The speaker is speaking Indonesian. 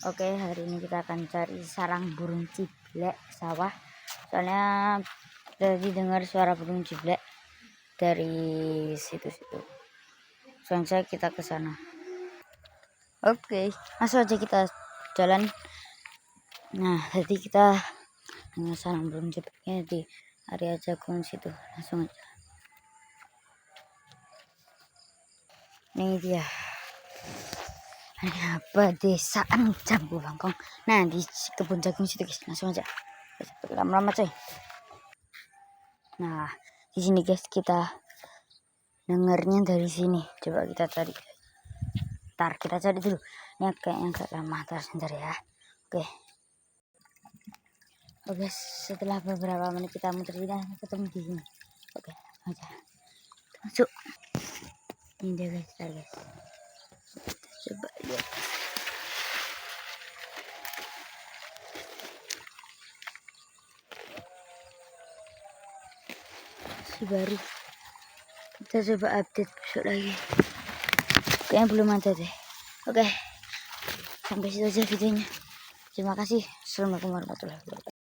Oke, hari ini kita akan cari sarang burung ciblek sawah. Soalnya tadi dengar suara burung ciblek dari situ-situ. Soalnya kita ke sana. Oke, langsung aja kita jalan. Nah, tadi kita dengan sarang burung cibleknya di area jagung situ. Langsung aja. Ini dia. Ada pedesaan Jambu Bangkong. Nah, di kebun jagung situ guys, langsung aja. Lama-lama coy. Nah, di sini guys kita dengarnya dari sini. Coba kita cari. Ntar kita cari dulu. Ini kayaknya agak lama, sebentar ya. Oke. Oke, setelah beberapa menit kita muter kita ketemu di sini. Oke, aja. Masuk. Ini dia guys, guys. Coba lihat. Baru kita coba update besok lagi. Kayaknya belum ada deh. Oke, sampai situ aja videonya. Terima kasih. Assalamualaikum warahmatullahi wabarakatuh.